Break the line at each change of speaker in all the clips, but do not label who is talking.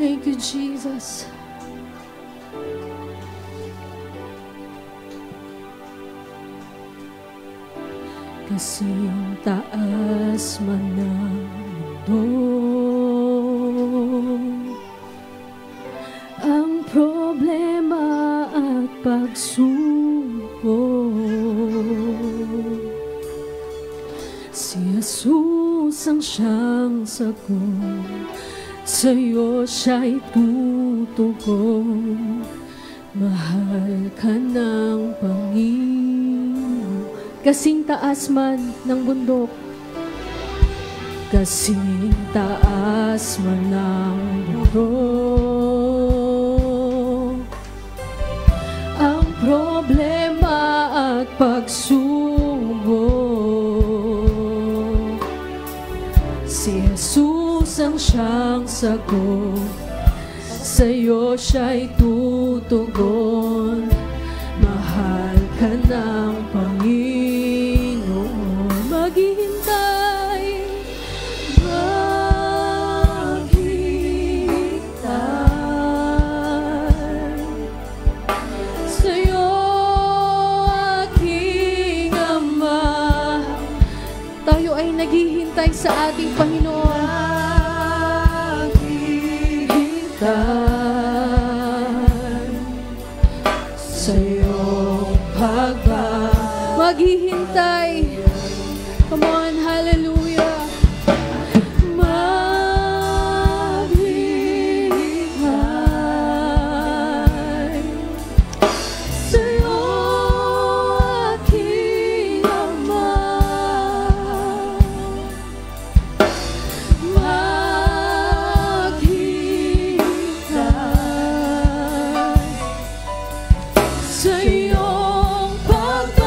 Thank you, Jesus. Kasing taas man ng mundo, ang problema at pagsubok, si Jesus ang siyang sagot, sa'yo siya'y tutugon. Mahal ka ng Panginoon. Kasing taas man ng bundok, kasing taas man ng bundok, ang problema at pagsubok, si Jesus ang siyang sagot, sa'yo siya'y tutugon. Mahal ka ng Panginoon. Maghihintay, maghihintay sa'yo, aking Ama. Tayo ay naghihintay sa ating Panginoon. Sa iyong maghihintay. Come on, hallelujah. Maghihintay sa iyo, aking Ama. Sa iyong pagbabalik,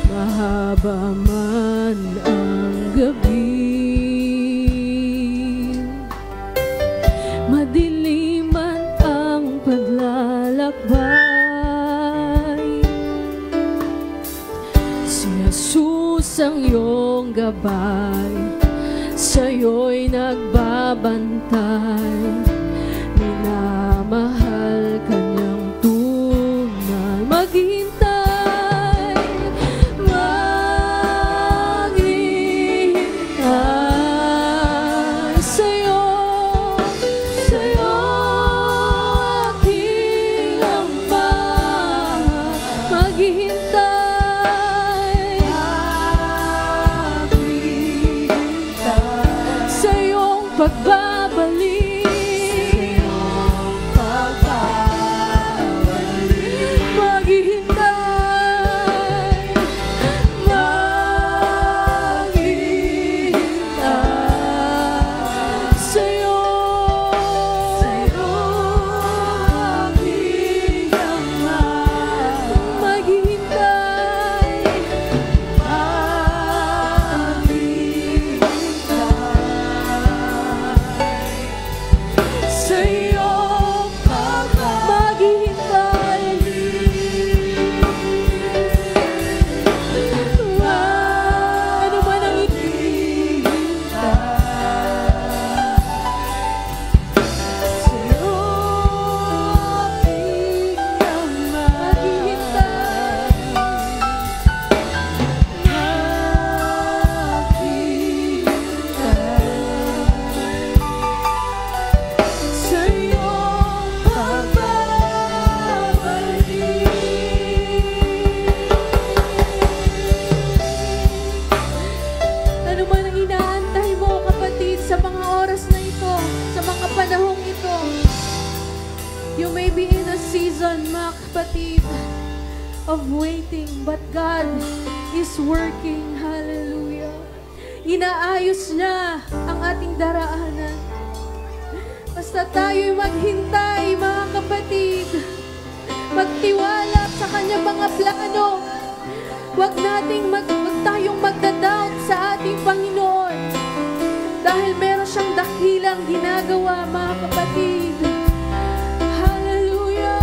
mahaba man ang gabi, madilim man ang paglalakbay, si Jesus ang iyong gabay, sa'yo'y nagbabantay, minamahal ka niyang tunay. Maghihintay, maghihintay sa'yo, aking Ama. Maghihintay, sa iyong pagbabalik, maghihintay, maghihintay sa iyo, aking Ama. Maghihintay, sa iyong maghihintay. Ano man ang sa iyo, aking Ama. Sa iyong pagbabalik, ano man ang inaantay mo, kapatid, sa mga oras na ito, sa mga panahong ito. You may be in a season, mga kapatid, of waiting, but God is working. Hallelujah. Inaayos niya ang ating daraanan. Basta tayo'y maghintay, mga kapatid. Magtiwala sa kanyang mga plano. Huwag tayong magda-doubt sa ating Panginoon. Dahil meron siyang dakilang ginagawa, mga kapatid. Hallelujah.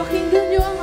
Pakinggan niyo ang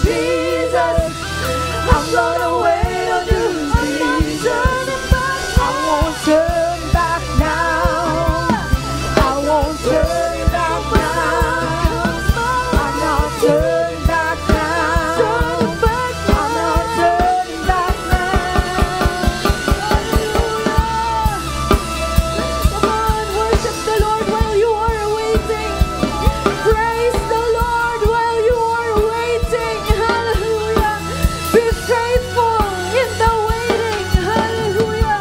Jesus. I'm gonna wait on you, Jesus. I won't turn back now. I won't turn back now. I'm not turning back now. I'm not turning back now. Come on, worship the Lord while you are waiting. Praise the Lord while you are waiting. Hallelujah. Be faithful in the waiting. Hallelujah.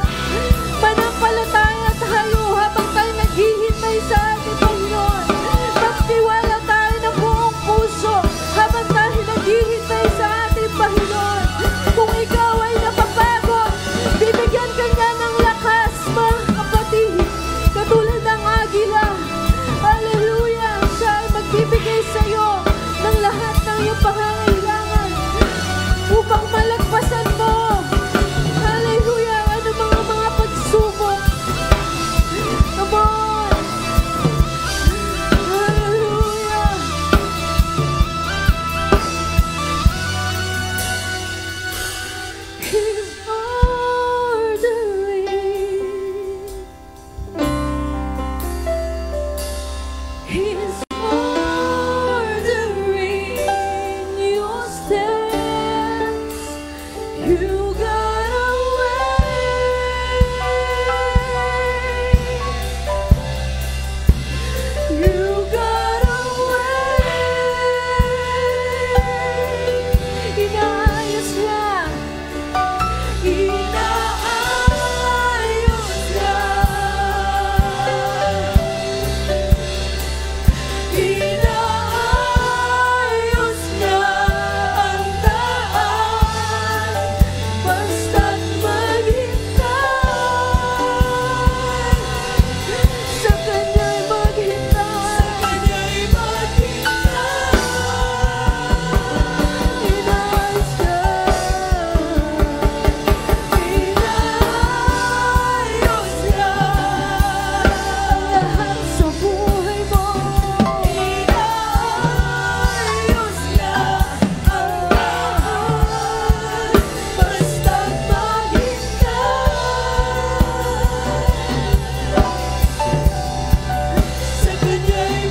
Manampalataya tayo habang tayo naghihintay sa ating Panginoon. Magtiwala tayo ng buong puso habang tayo naghihintay sa ating Panginoon. Kung ikaw ay napapagod, bibigyan ka niya ng lakas, mga kapatid. Katulad ng agila. Hallelujah. Siya ay magbibigay sa iyo ng lahat ng iyong pangangailangan upang malagpasan mo. Hallelujah. Ano mga pagsubok. Come on. Hallelujah. He's ordering. He's ordering your steps. You gotta wait. You gotta wait. Inaayos lang. Inaayos lang. Inaayos na ang daan. Basta't maghintay. Sa Kanya'y maghintay. Sa Kanya'y maghintay. Inaayos lahat sa buhay mo. Inaayos lahat basta't maghintay. Sa Kanya'y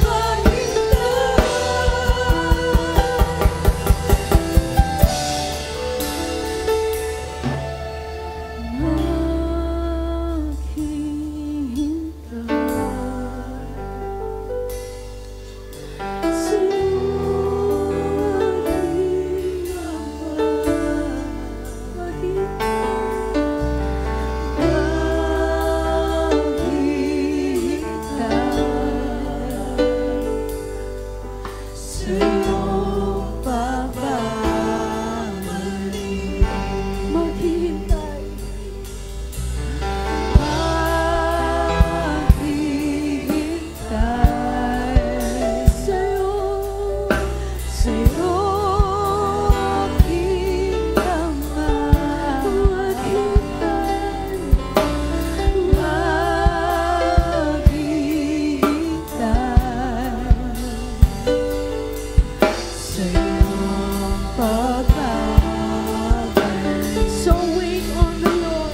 So wait on the Lord.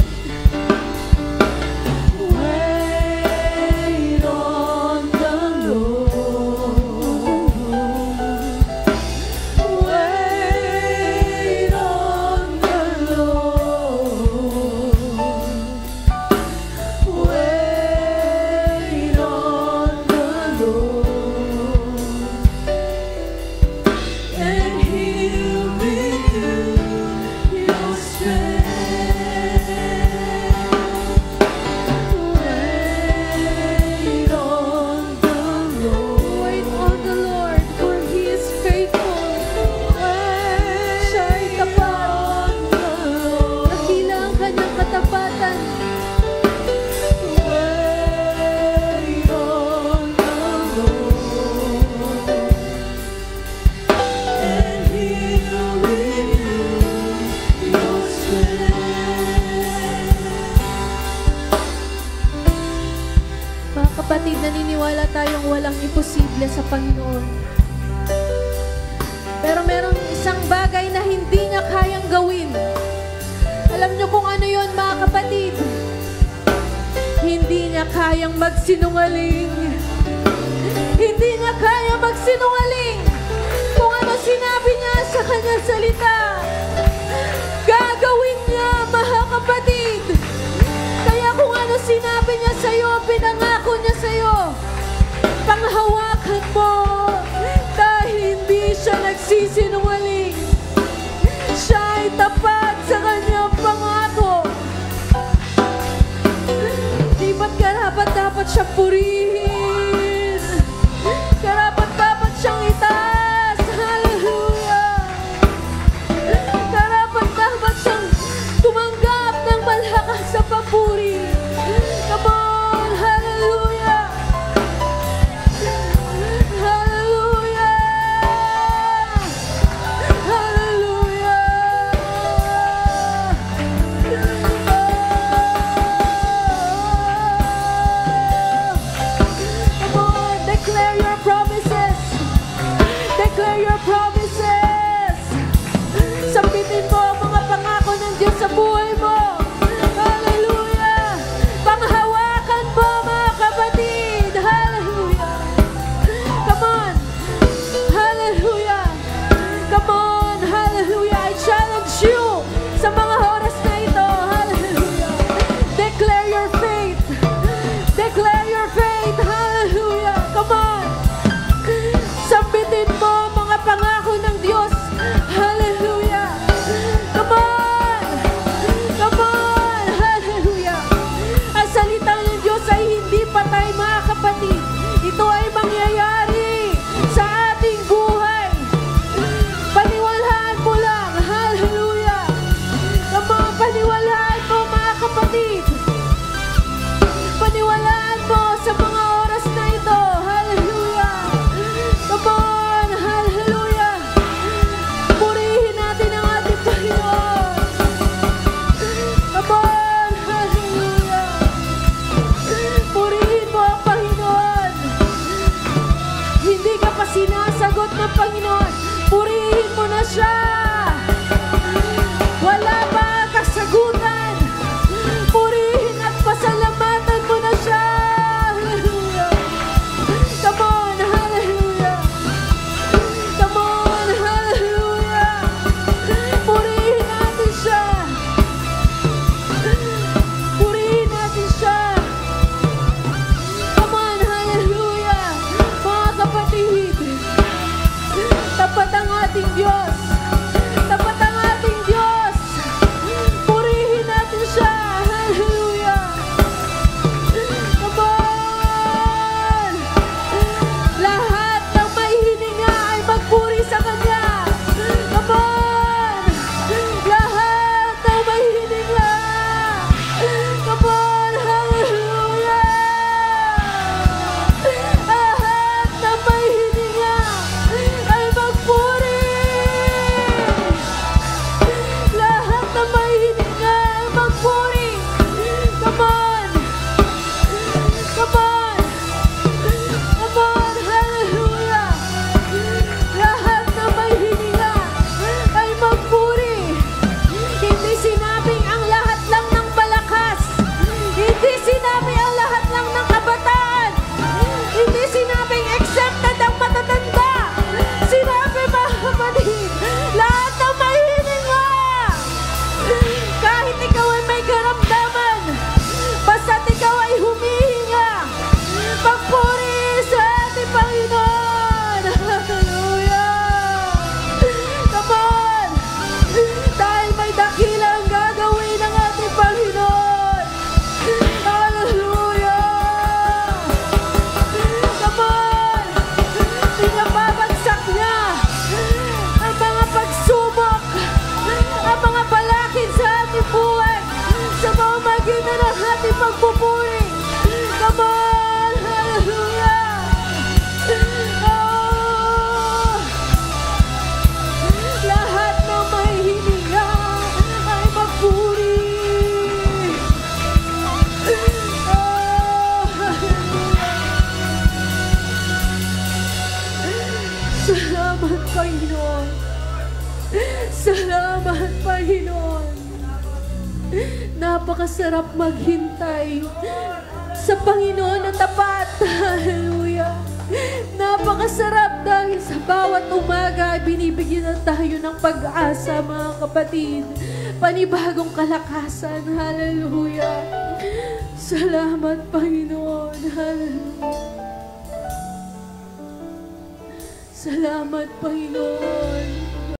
Wait on the Lord. Wait on the Lord. Wait on the Lord. And He'll renew your strength. Wait on the Lord. Wait on the Lord, for He is faithful. Siya ay tapat. Dakila ang Kanyang katapatan. Wait on the Lord. And He'll renew your strength. Mga kapatid, naniniwala tayong walang imposible sa Panginoon. Pero merong isang bagay na hindi niya kayang gawin. Alam niyo kung ano yon, mga kapatid? Hindi niya kayang magsinungaling. Hindi niya kayang magsinungaling. Kung ano sinabi niya sa kanyang salita, gagawin niya, mga kapatid. Kaya kung ano sinabi niya sa'yo, pinangako niya sa'yo, panghawakan mo, dahil hindi siya nagsisinungaling. Siya ay tapat sa kanyang pangako. Di ba't karapat-dapat siyang purihin? Karapat-dapat siyang itaas. Hallelujah! Karapat-dapat siyang tumanggap ng malakas sa papuri. Come on! Hallelujah! Hallelujah! Hallelujah! Come on! Declare your promises! Declare your promises! Sambitin mo ang mga pangako ng Diyos sa buhay mo. Hallelujah! Panghawakan mo, mga kapatid. Hallelujah! Come on! Hallelujah! Come on! Hallelujah! I challenge you sa mga oras na ito. Hallelujah! Declare your faith. Declare your faith. Hallelujah! Come on! Sambitin mo mga pangako ng Diyos. Hallelujah! Come on! Come on! Hallelujah! Ang salita ng Diyos ay hindi patay, mga kapatid. Ito ay mangyayari sa ating buhay. Paniwalaan mo lang. Hallelujah! Come on, paniwalaan mo, mga kapatid. Paniwalaan mo sa mga oras na ito. Hallelujah! Come on! Hallelujah! Purihin natin ang ating Panginoon. Come on! Hallelujah! Purihin mo ang Panginoon. Hindi ka pa sinasagot ng Panginoon. Purihin mo na siya. Wala pa kasagutan. Purihin at pasalamatan mo na siya. Hallelujah! Come on! Hallelujah! Come on! Hallelujah! Purihin natin siya. Purihin natin siya. Come on! Hallelujah! Mga kapatid, tapat ang ating Diyos. Tapat ang ating Diyos. Purihin natin siya. Hallelujah! Come on! Lahat ng may hininga ay magpuri sa Kanya. Come on! Lahat ng may hininga. Come on! Hallelujah! Lahat ng may hininga ay magpuri. Lahat ng may hininga ay magpuri. Come on! Come on! Come on! Hallelujah! Lahat ng may hininga ay magpuri. Hindi sinabing ang lahat lang ng malakas. Hindi sinabing ang lahat lang ng kabataan. Hindi sinabing accepted ang matatanda. Sinabi, mga kapatid, lahat ng may hininga. Kahit ikaw ay may karamdaman, basta't ikaw ay humihinga, magpuri sa ating Panginoon. Hallelujah! Come on! Dahil may dakila ang gagawin ng ating Panginoon. Hallelujah! Come on! Pinababagsak niya ang mga pagsubok, ang mga balakid sa ating buhay, sa pamamagitan ng ating pagpupuri. Come on! Hallelujah! Oh! Lahat ng may hininga ay magpuri. Oh! Hallelujah! Salamat, Panginoon. Salamat, Panginoon. Napakasarap maghintay sa Panginoon na tapat. Hallelujah. Napakasarap dahil sa bawat umaga ay binibigyan na tayo ng pag-asa, mga kapatid. Panibagong kalakasan. Hallelujah. Salamat, Panginoon. Hallelujah. Salamat, Panginoon.